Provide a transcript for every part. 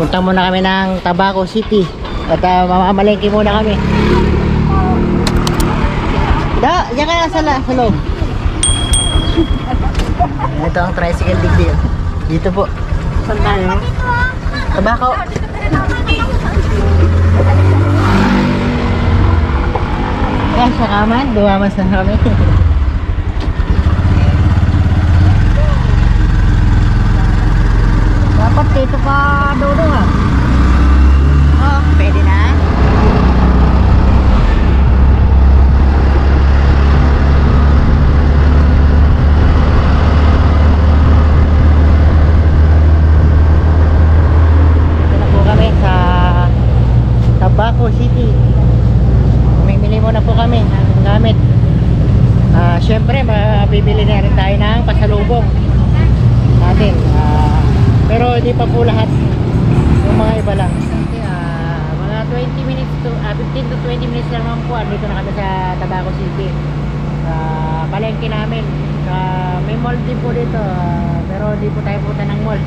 Punta muna kami ng Tabaco City. At mamamalengke muna kami. Diyan ka lang sa loob. Ito ang tricycle digdi. Dito po. Saan tayo? Tabaco. Yan sa kaman. Dumamas na kami. Dapat dito pa dodo ha. Oh, pwede na. Tabaco City. Mamimili muna po kami ng gamit. Syempre mabibili na rin tayo ng pasalubong natin. Pero hindi pa po lahat. Yung mga iba lang. Mga 20 minutes to 15 to 20 minutes lang naman po. Andito na kami sa Tabaco City. Palengke namin. May mall din po dito. Pero hindi po tayo punta ng mall.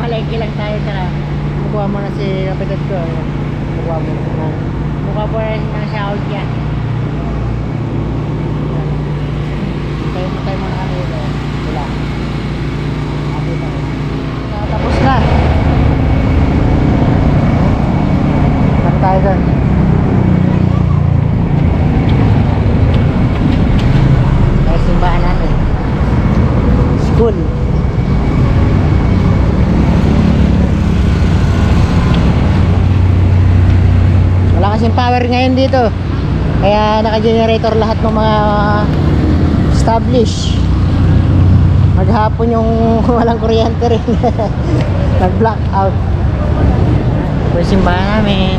Malengke lang tayo. Kukuha mo na si kapatid ko. Mukha po rin ng shout yan. Tayo muna kami dito. Sila. Tapos na. Saan tayo doon? Ay, simbahan natin. School. Wala kasing power ngayon dito. Kaya naka-generator lahat ng mga established. Maghapon yung walang kuryente rin. Nag-black out. Ito yung simbahan namin.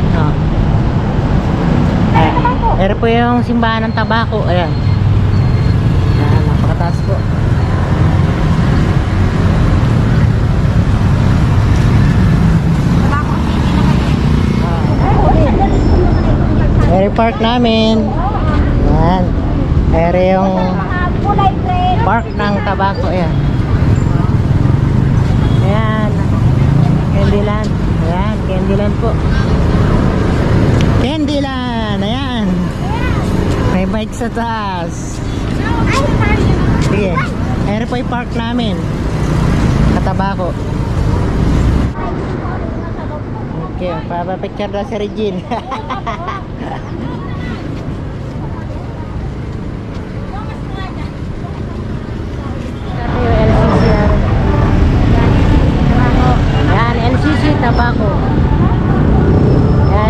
Ere po yung simbahan ng Tabaco. Ayan. Napakataas po. Ere park namin. Ayan. Ere yung park ng Tabaco. Ayan. Ayan. Candyland. Ayan. Candyland po. Candyland. Ayan. May bike sa taas. Sige. Ere po yung park namin. Tabaco. Okay. Papapicture na si Regine. LCC Tabaco.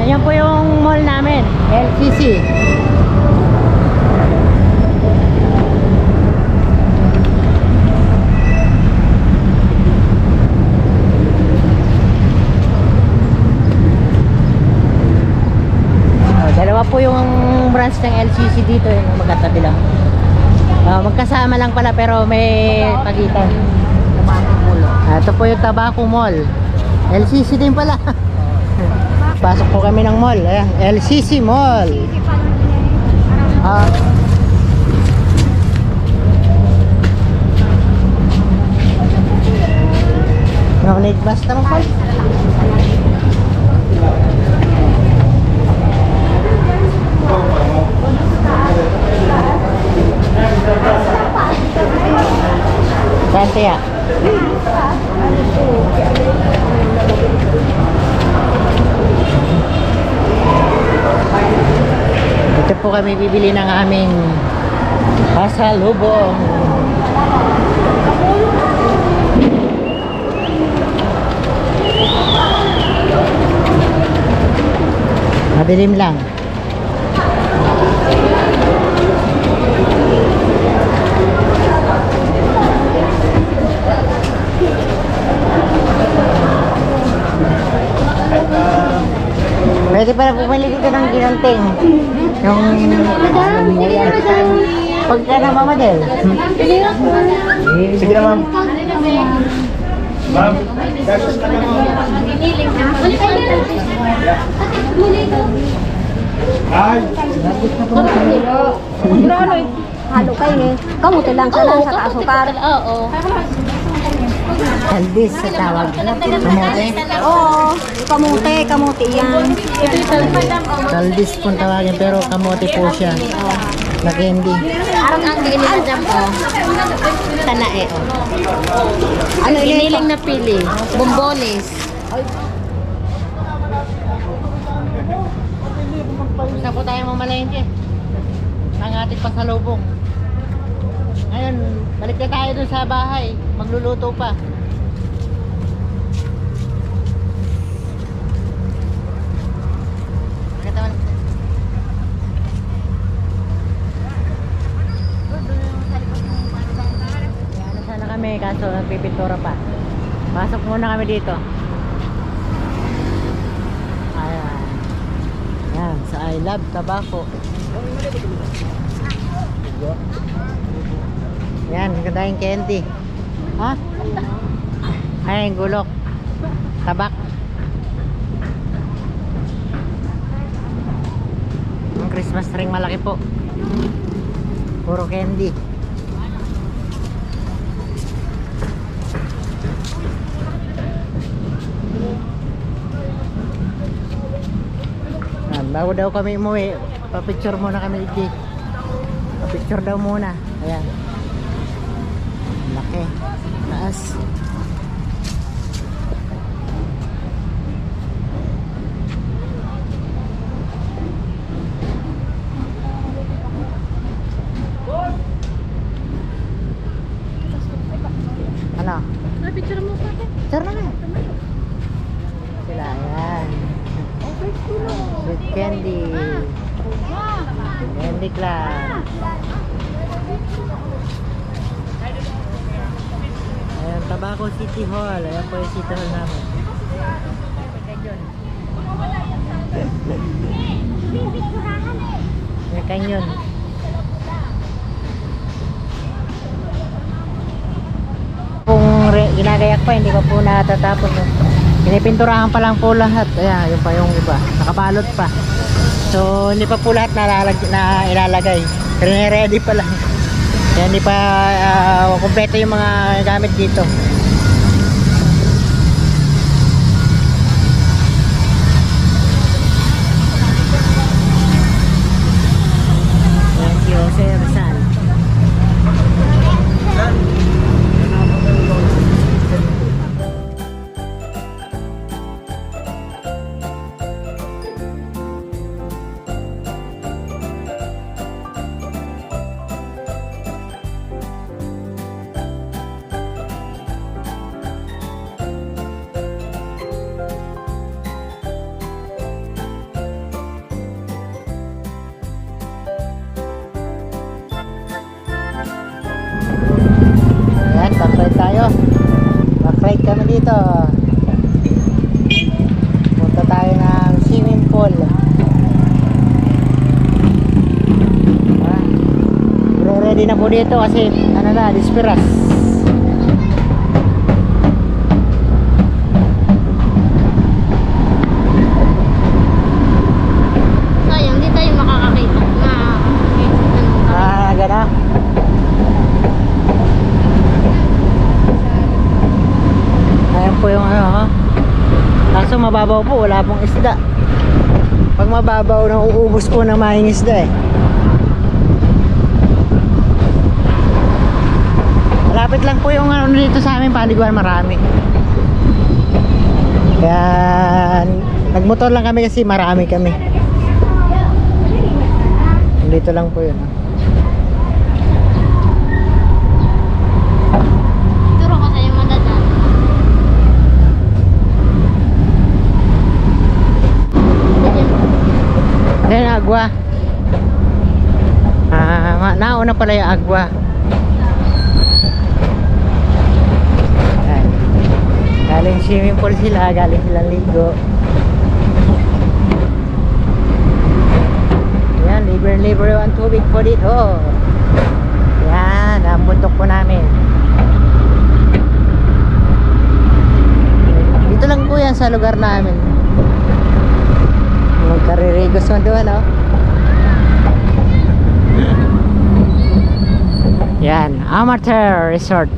Yan po yung mall namin, LCC. Dalawa po yung branch ng LCC dito, yung magkatabi lang. Magkasama lang pala pero may pagitan. Ito po yung Tabaco Mall. LCC din pala. Pasok po kami ng mall. Ayan, LCC Mall. No-need bus naman po. Saan kaya? Ito po kami bibili ng aming pasalubong. Madilim lang. Pwede pala bumili dito ng ginanting. Yung pagka na mamadel. Sige na, ma'am. Ma'am, gastos na lang mo. Ay! Halo kayo eh. Kamuti lang sa lang sa kaasukar. Oo. Talbis sa tawag. Kamote. Oo, kamote yan. Ito yung Talbis pong tawagin pero kamote po siya. Na candy. Parang ang gainin dyan po. Tanae. Ano iniling na pili? Bombones. Gusto po tayo mamalengke ng ating pasalubong. Ngayon, balik na tayo dun sa bahay. Magluluto pa. Ano sana kami, kaso nagpipintura pa. Pasok muna kami dito. Ayan. Yan, sa I Love Tobacco. Yan, ganda yung candy. Ha? Ay, gulok. Tabak. Ang Christmas ring malaki po. Puro candy. Yan, bago daw kami umuwi, pa-picture muna kami dito. Pa-picture daw muna. Ayan. Laki. Taas. Ano? Picture mo pa. Picture na nga. Sila, ayan. Sweet candy. Candy club. Ayan, Tabaco City Hall. Ayan po yung City Hall namin. May kanyon. Kung ginagayak pa, hindi pa po natatapos. Pinipinturahan pa lang po lahat. Ayan, yun pa yung iba. Nakabalot pa. So, hindi pa po lahat na ilalagay. Ready pa lang. Kaya hindi pa kompleto yung mga gamit dito. Thank you, Sir Rizal. Ayan, back-ride tayo. Back-ride kami dito. Punta tayo ng swimming pool. Ready na po dito kasi ano na, disperas. Sayang, di tayo makakakita. Gana. Ayan po yung ano ha. Kaso mababaw po, wala pong isda. Pag mababaw, nauubos po ng mahing isda eh. Malapit lang po yung ano dito sa amin, paliguan marami. Kaya nagmotor lang kami kasi marami kami. Dito lang po yun. Turo ko sa'yo madadaan. Ayan, agwa. Nauna pala yung agwa. Ayan. Galing swimming pool sila, galing silang ligo. Ayan, libre ang tubig po dito. Ayan, ang bundok po namin. Dito lang po yan sa lugar namin. Magkaririgos mo doon, no? Yan, Amateur Resort.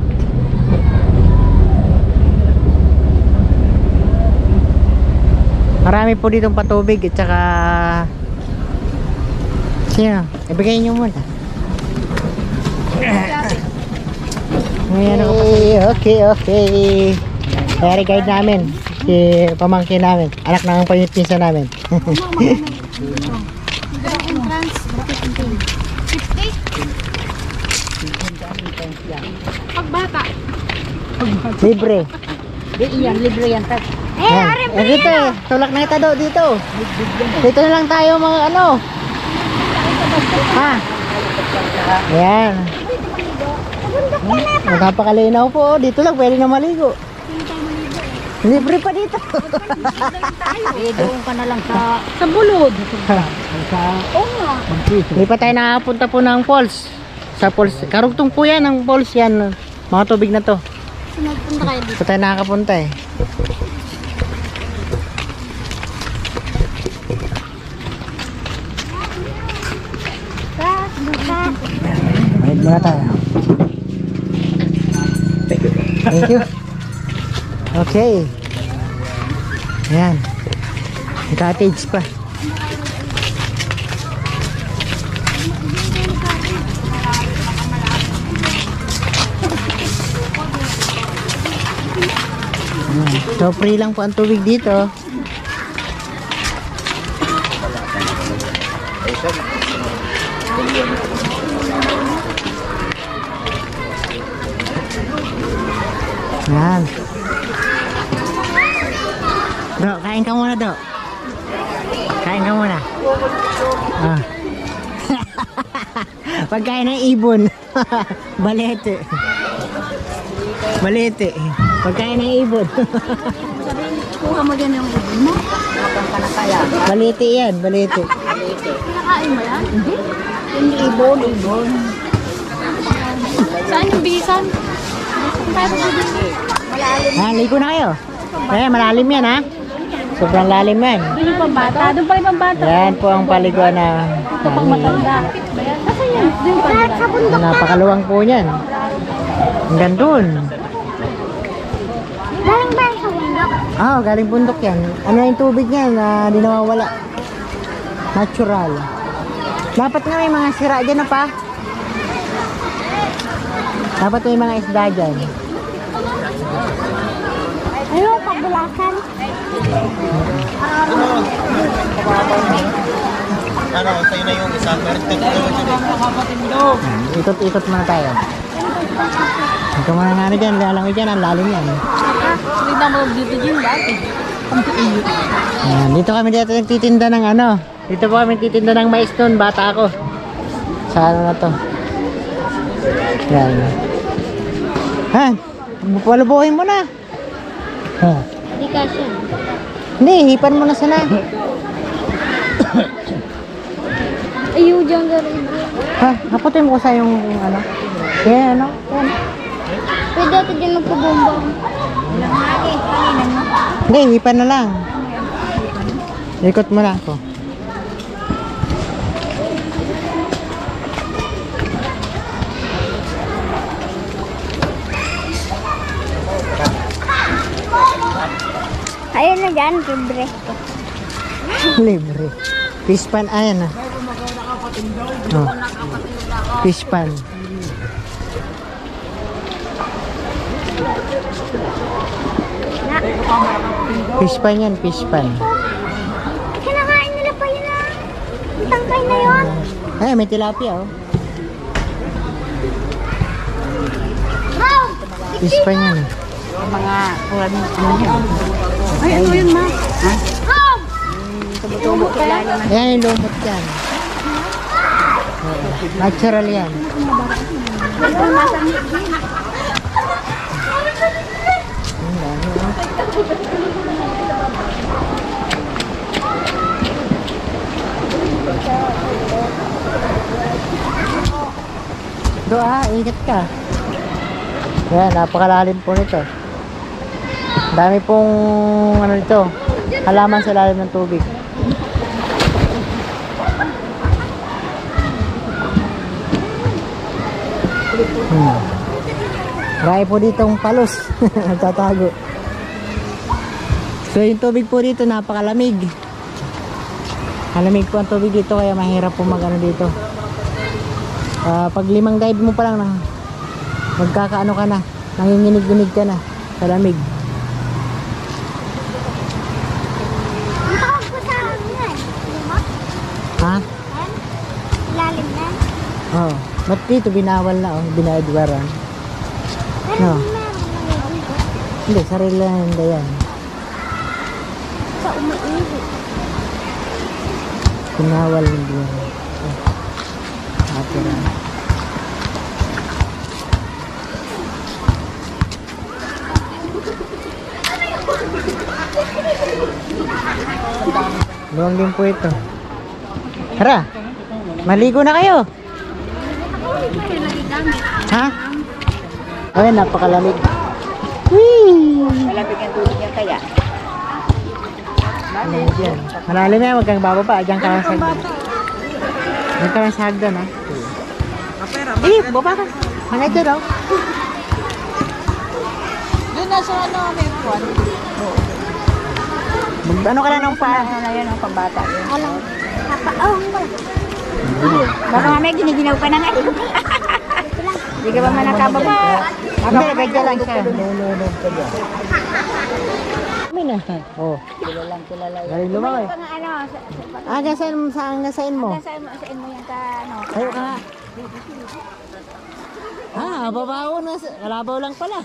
Marami po ditong patubig at saka sino? Ibigay nyo muna. Okay. Kaya guide namin si pamangkin namin, anak ng pinsan namin. Pagbata. Libre. Libre yan. Dito tulak na kita daw dito. Dito na lang tayo mga ano. Ha? Ayan. Napakalinaw po. Dito lang pwede na maligo. Libre pa dito. Doon ka na lang sa bulod. Oo nga. Hindi pa tayo nakapunta po ng falls. Sa falls. Karugtong po yan ang falls yan. Mga tubig na to. Nagpunta kayo dito. Ito tayo nakakapunta eh. Bayad muna tayo. Thank you. Okay. Ayan. May cottage pa. Ayan. So free lang po ang tubig dito. Ayan. Do, kain ka muna, Do. Kain ka muna. Ah. Pagkain ng ibon. Balete. Balete. Pagkain ng ibon. Kuha mo din yung ibon mo. Balete yan, balete. Kinakain mo yan? Hindi. Yung ibon. Saan yung bisan? Malalim. Ah, ligo na kayo. Eh, malalim yan, ha? Sobrang lalim yan. Doon yung pambata. Doon pa yung pambata. Yan po ang paliguan na Ito pang matanda. Nasaan yan? Doon yung pambata. napakaluwang po yan. Hanggang dun. Galing ba sa bundok? Ah, galing bundok yan. Ano yung tubig niyan na di nawawala? Natural. Dapat nga may mga sira dyan na pa. Dapat may mga isda dyan. Ayun, pabulakan. Ano, sa'yo na yung isa. Meron ka Ikot-ikot muna tayo. Ito muna nga dyan. Lalangoy dyan. Ang lalim yan. Hindi na mo dito dyan dati. Ayan, dito kami dito nagtitinda ng ano. Dito po kami nagtitinda ng mais noon. Bata ako. Sa ano na to. Yan. Ha? Palubuhin mo na. Ha? Hindi kasi. Hindi, hipan mo na sana. Ayun dyan galing. Ha? Naputin mo ko sa yung ano. Yan, ano? Yan. Pwede ito din magpabomba. Hindi, hipan na lang. Ikot mo na ako. Ayun na dyan, libre. Libre. Fish pan, ayan na. Oh. Fish pan. Fish pan yan, fish pan. Kinakain nila pa yun ah. Ang tangkay na yun. Ay, may tilapia oh. Wow! Fish pan yan eh. Mga kuwan ano yun. Ay, ano yun ma? Ha? Wow! Tumutubo ka lang. Ayan yung lumot yan. Natural yan. Ito nasa Doa, ingat ka. Yan, napakalalim po nito. Dami pong ano nito, halaman sa lalim ng tubig. Marami po ditong palos. Nagtatago. So yung tubig po dito napakalamig. Malamig po ang tubig dito kaya mahirap po magano dito. Pag 5 dive mo pa lang magkakaano ka na, nanginginig-ginig ka na sa lamig. Ha? Lalim na. Oh, ba't dito binawal na oh, binaedwaran. No. Hindi, sarili lang hindi yan. Sa umiihi. Binawal hindi yan. Atira. Luwang din po ito. Tara, maligo na kayo. Ha? Ay, napakalamig. Whee! Malamig ang tubig niya kaya. Malalim yan. Malalim yan, huwag kang bababa. Diyan ka lang sa hagdan. Diyan ka lang sa hagdan, ha? Eh, baba ka. Hanggang dyan, oh. Doon na sa ano, may kwan. Ano ka lang ng paa? Ano yan ang pambata yun. Alam. Baka mamaya giniginaw ka na nga. Hindi ka ba man nakababa? Hindi, ganyan lang siya. Nununod ka dyan. May na. Oh. Kilala yun. Galing lumaw eh. Pang ano, Nasain mo? saan mo yan ka, ano. Tayo ka nga. Babaw na. Kalabaw lang pala.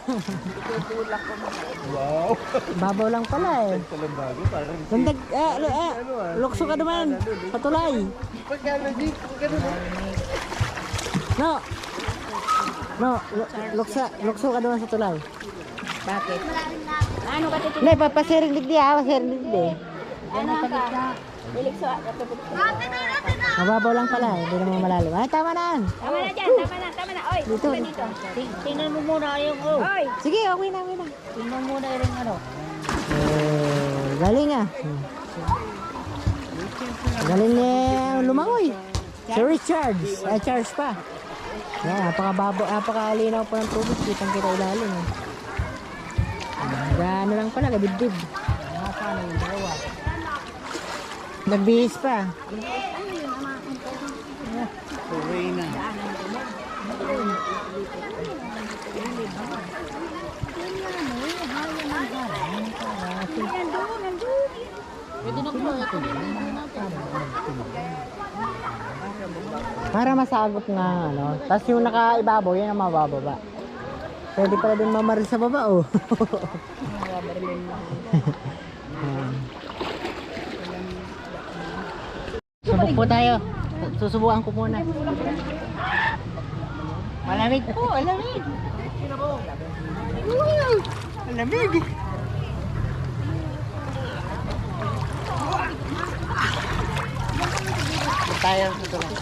Wow. Babaw lang pala eh. Talambago, parang Landag, lukso ka naman. Patulay. pagka-legit, No. No, lukso ka naman sa tulay. Bakit? Ano ka titin? Hindi, papasiring digdi ha. Pasiring digdi. Ano ka? Ilikso. Mababaw lang pala eh. Hindi naman malalim. Ay, tama na. Tama na dyan, tama na. Oy, Dito. dito. Tingnan mo muna yung Oy, Sige, okay na. Tingnan mo muna yung ano. Galing ah. Galing niya lumangoy. Si Richard. Charles pa. Yan, napakalinaw pa ng tubig. Kitang kita ilalim eh. Gano lang pala, gabidbid. Nagbihis pa. tuloy na. Para masagop nga ano. Tapos yung nakaibabaw, yan ang mabababa. Pwede pala din mamaril sa baba oh. Subok po tayo. Susubukan ko muna. Malamig po, malamig. Malamig. Tayo dito lang.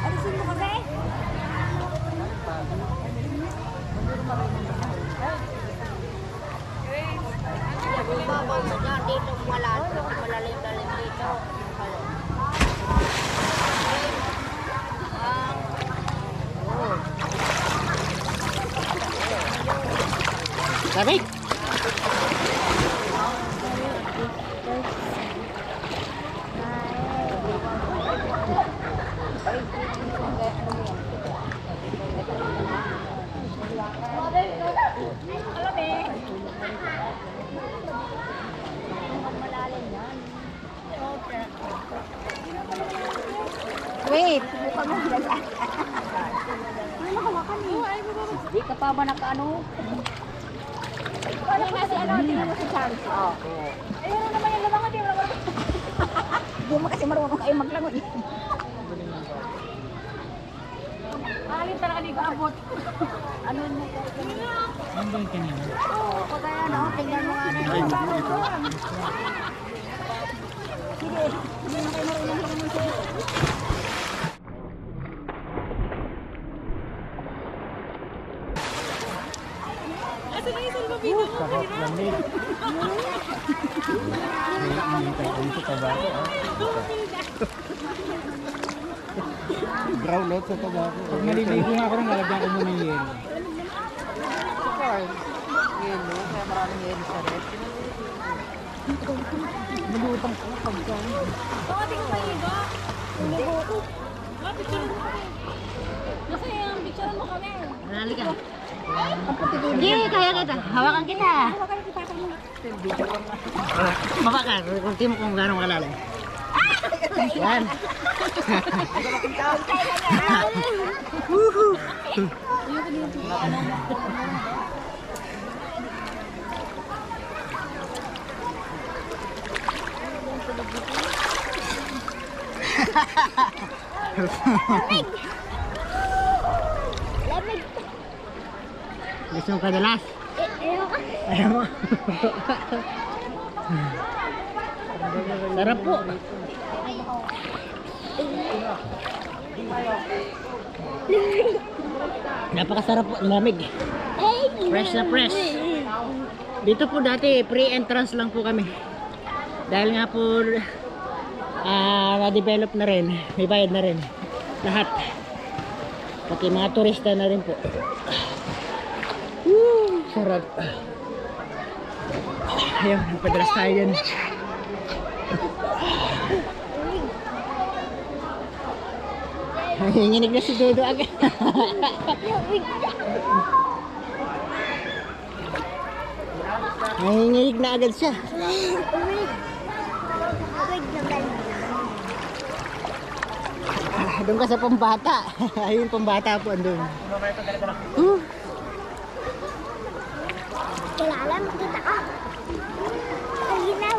alisin mo kasi. Babaw mo dyan, dito malalim dito. Lamig. Wait, buka mo dyan. Ano hawakan eh? Di ka pa ba nakaano? Ano nga si ano, tingnan mo si Charles. Oo. Ayun naman yung labangan, di mo naman. Di mo kasi marunong kayo maglangon. Alin talaga di ko abot. Ano mo ko? Nandun ka niya. Oo, kaya ano, tingnan mo nga na yung labangan. Sige, hindi mo kayo marunong maglangon sa'yo. Sarap lamig. Brown out sa tabako. Pag naliligo nga ako rin, lalagyan ko muna ng yelo. Yelo, kaya maraming yelo sa rep. Nalutang ko pagkaan. Bakit yung mahiga? Kasi ang picture mo kami. Nalali ka. Sige, kaya kita. Hawakan kita. Hawakan yung kita mo. Baba ka, kunti mo kung gano'ng kalalim. Yan. Woohoo! Lamig. Gusto mo padalas? Ayaw ka. Ayaw mo. Sarap po. Napakasarap po, lamig. Fresh na fresh. Dito po dati free entrance lang po kami. Dahil nga po na-develop na rin, may bayad na rin. Lahat. Pati mga turista na rin po. Woo, sarap. Ayun, padalas tayo dyan. Nanginginig na si Dodo agad. Nanginginig na agad siya. Doon ka sa pambata. Ayun, pambata po andun. Kilala, makita ka. Ayinaw.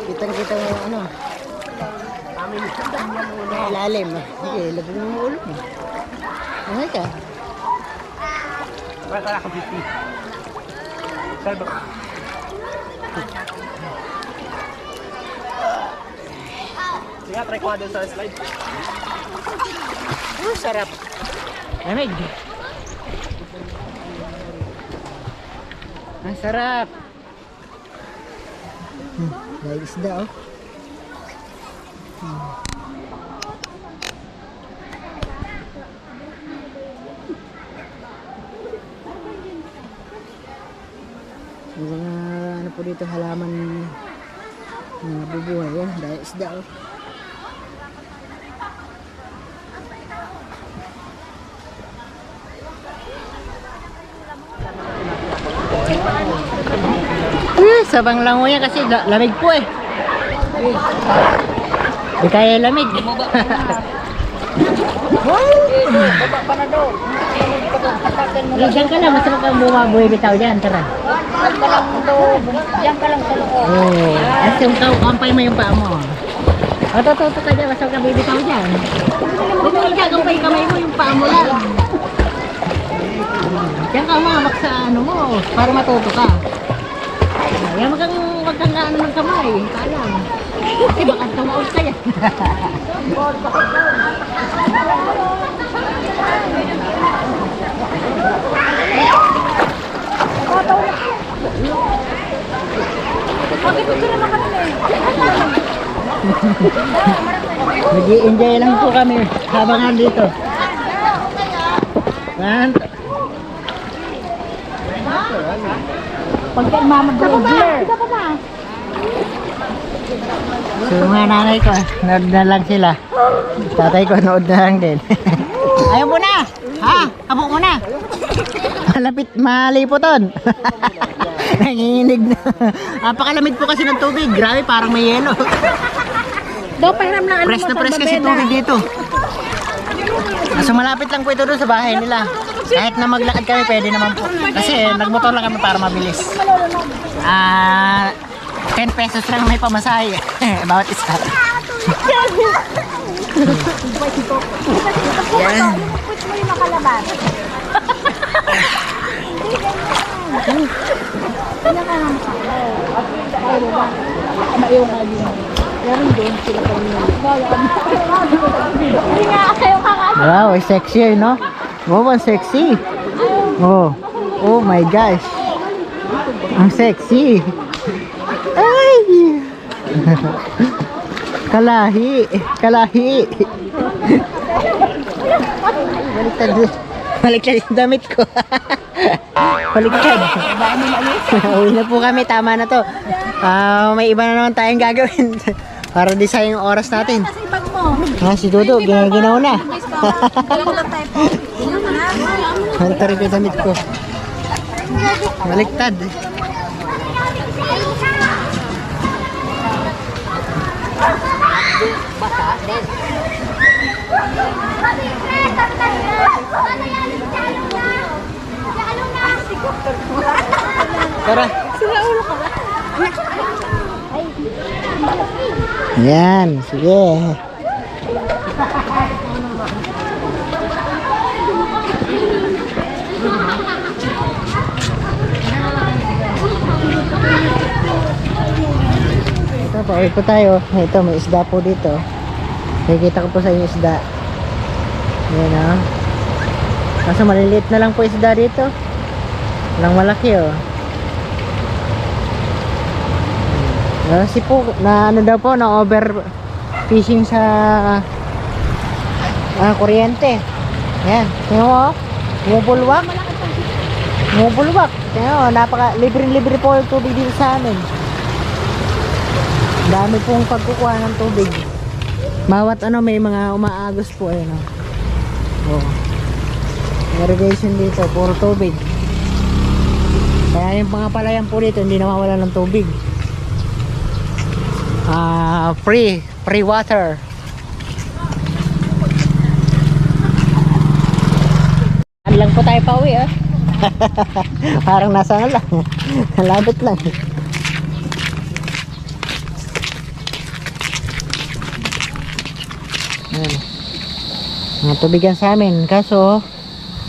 Kitang-kita mo ano. Lalim. Sige, labog mo ulo mo. Okay ka. Wala ka 50. Salvo. Sige, try ko doon sa slide. Sarap. Lamig. Ang sarap. Dahil isda oh. Mga ano po dito halaman nabubuhay yan dahil isda oh. Sabang lango yan kasi lamig po eh. Di kaya lamig. Baba pa na daw. Diyan ka lang, masarap kang bumabuhay bitaw dyan, tara. Diyan ka lang sa loob. Oo. At yung kampay mo yung paa mo. O, tututo ka dyan, masarap kang bibitaw dyan. Bumili ka, kampay kamay mo yung paa mo lang. Diyan ka umamak sa ano mo, para matuto ka. Yan, wag kang ano ng kamay, kalang. Kasi baka tumaos ka yan. Nag-i-enjoy lang po kami habang nandito. Pagka mamag-regular. So mga nanay ko, nood na lang sila. Tatay ko, nood na lang din. Ayaw mo na! Ha? Kabuk mo na! Malapit, malipoton. Nanginginig na. Napakalamig po kasi ng tubig. Grabe, parang may yelo. Daw, pahiram na ano Press na press kasi tubig dito. So malapit lang po ito doon sa bahay nila. Kahit na maglakad kami, pwede naman po. Kasi nagmotor lang kami para mabilis. 10 pesos lang may pamasahe. Bawat isa. Yan. Pwede mo yung makalaban. Kanya ka naman ka. Ayaw nga din. Meron doon sila pa rin. Hindi nga, kayo ka nga. Wow, sexy eh, no? Wow, ang sexy. Oh, oh my gosh. Ang sexy. Ay! Kalahi. Kalahi. Baliktad. Baliktad yung damit ko. Baliktad. Uwi na po kami, tama na to. May iba na naman tayong gagawin. Para di sayang yung oras natin. Kasi bag mo. Si Dudu, ginaw na. Dalawa tayo po. Baliktad rin yung damit ko. Baliktad. Tara. Yan, sige. Ito, pauwi po tayo. Ito, may isda po dito. Nakikita ko po sa inyo isda. Yan o. Kaso maliliit na lang po isda dito. Walang malaki o. Kasi po, na ano daw po, na over fishing sa kuryente. Yan, tingnan mo o. Bumubulwak. Bumubulwak. Tingnan mo, libre-libre po yung tubig dito sa amin. Dami pong pagkukuha ng tubig. Bawat ano, may mga umaagos po. Ayun o. Irrigation dito, puro tubig. Kaya yung mga palayan po dito, hindi nawawala ng tubig. Free water. Ano lang po tayo pauwi Parang nasa ano lang. Nalabot lang. Ayan. Mga tubigan sa amin. Kaso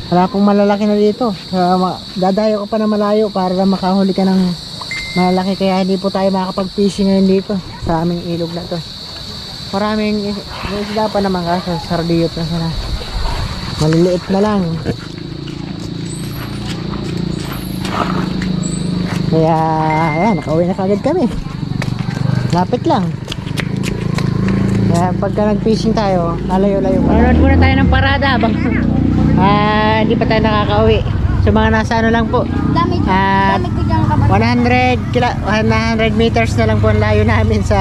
wala akong malalaki na dito. Dadayo ko pa na malayo para makahuli ka ng malalaki. Kaya hindi po tayo makakapag-fishing ngayon dito sa aming ilog na to. Maraming isda pa naman, kaso sardiyot na sana. Maliliit na lang. Kaya ayan, nakauwi na kagad kami. Lapit lang. Kaya pagka nag-fishing tayo, lalayo-layo pa. Manood muna tayo ng parada habang hindi pa tayo nakakauwi. So mga nasa ano lang po, Dami ko dyan kaman. 100 meters na lang po ang layo namin sa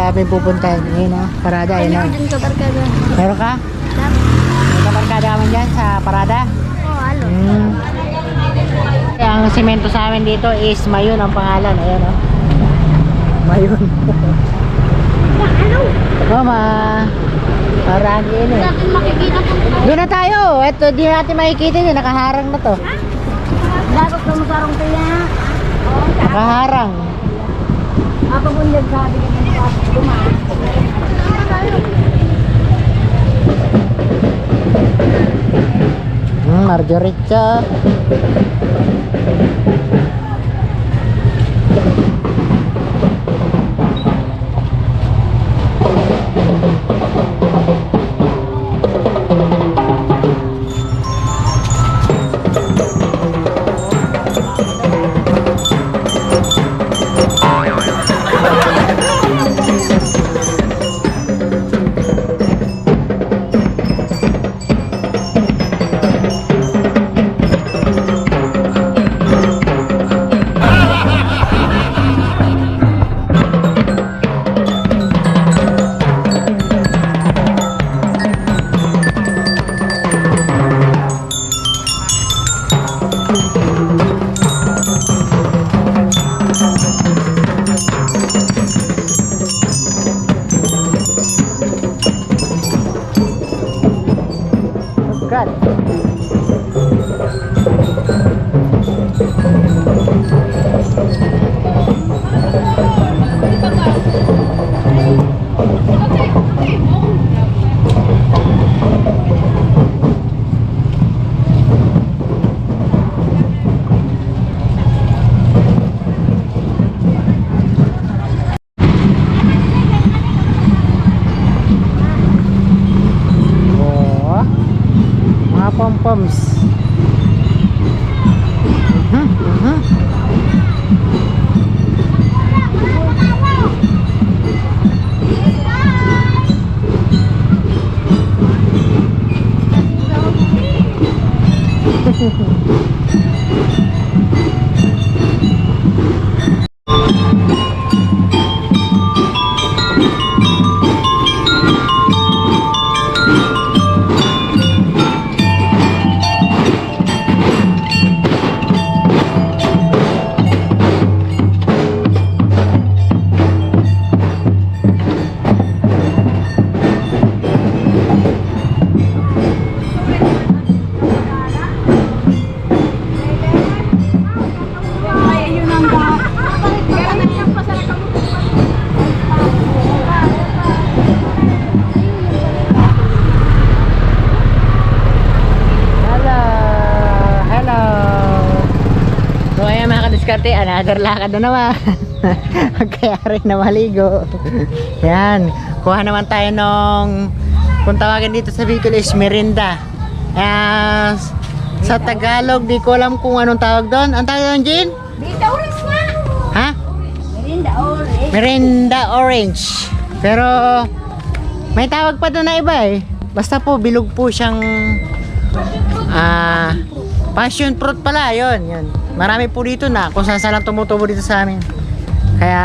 aming pupuntahan. Ayun o, parada. Ayun o. Dyan ka barkada. Meron ka? May kabarkada naman dyan sa parada? Oo, alo. Ang semento sa amin dito is Mayon ang pangalan. Ayan o. Mayon. Mama, parang yun eh. Natin makikita kung Doon na tayo. Ito, di natin makikita yun. Nakaharang na to. dapat ka masarong kaya. Nakaharang. Apa pun dyan sabi ka ng dumaan. Margarita. Pom-poms. diskarte, another lakad na naman. Kaya rin na maligo. Yan, kuha naman tayo nung, kung tawagin dito sa Bicol is merinda. Sa Tagalog, di ko alam kung anong tawag doon. Ang tawag doon, Jean? Dito, orange nga. Ha? Merinda orange. Merinda orange. Pero may tawag pa doon na iba eh. Basta po bilog po siyang passion fruit pala, yun. Marami po dito na kung saan lang tumutubo dito sa amin. Kaya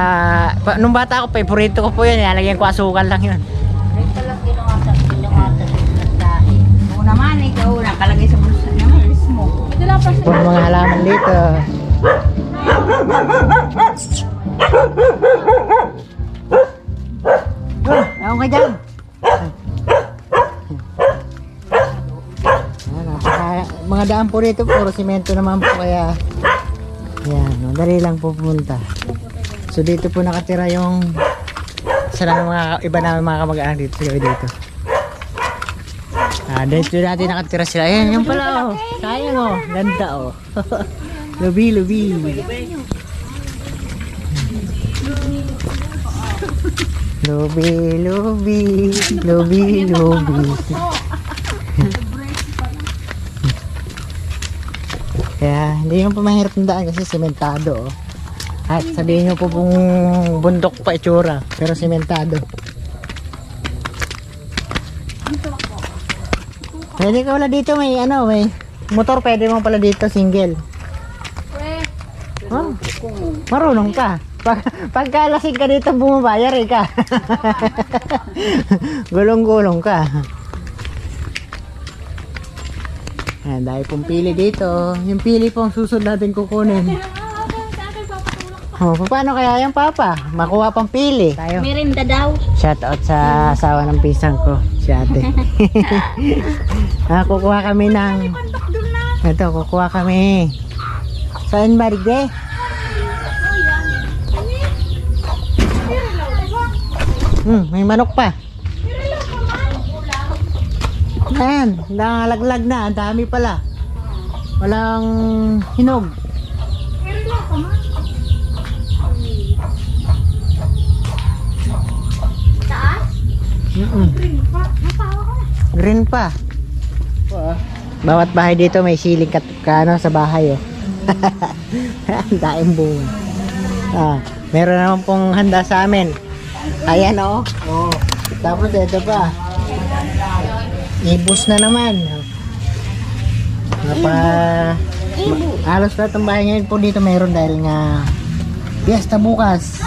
nung bata ako, favorito ko po yun. Nalagyan ko asukal lang yun. Dito lang ginuwata sa Oo naman, ikaw nakalagay sa bulsa naman. Smoke. Ito lang pa Puro mga halaman dito. Ewan ka dyan. Mga daan po dito, puro simento naman po, kaya yan, madali lang po pumunta. So dito po nakatira yung isa lang mga iba namin mga kamag-anak dito, sila dito. Dito natin nakatira sila. Ayan, yung pala oh. Sayang oh, ganda oh. Lubi. Lubi. Kaya hindi yung pamahirap ng daan kasi sementado oh. At sabihin nyo po kung bundok pa itsura, pero sementado. Pwede ka wala dito, may motor pwede mo pala dito, single. Oh, marunong ka. Pagkalasing ka dito, bumabayar ka. Gulong-gulong ka. Ayan, dahil pong pili dito. Yung pili pong susunod natin kukunin. Oh, paano kaya yung papa? Makuha pang pili. Tayo. Merinda daw. Shout out sa asawa ng pisang ko, si ate. Kukuha kami ng... Ito, kukuha kami. Saan ba, Rigde? May manok pa. Ayan, nalaglag na. Ang dami pala. Walang hinog. Green pa. Bawat bahay dito may siling sa bahay oh. Ang daing bunga. Meron naman pong handa sa amin. Ayan oh. Tapos ito pa. Ibus na naman. Halos lahat ng bahay ngayon po dito mayroon dahil nga fiesta bukas.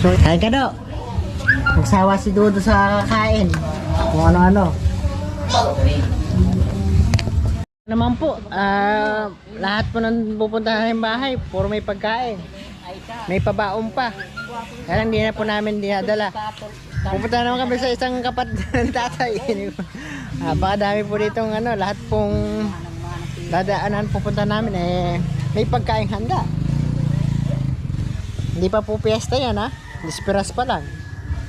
So, kain ka do. Magsawa si Dodo sa kakain. Kung ano-ano. Naman po, lahat po ng pupuntahan ng bahay, puro may pagkain. May pabaon pa. Kaya hindi na po namin dinadala. Pupunta naman kami sa isang kapatid ng tatay. Baka dami po ditong lahat pong dadaanan pupunta namin may pagkain handa. Hindi pa po piyesta yan ha. Disperas pa lang.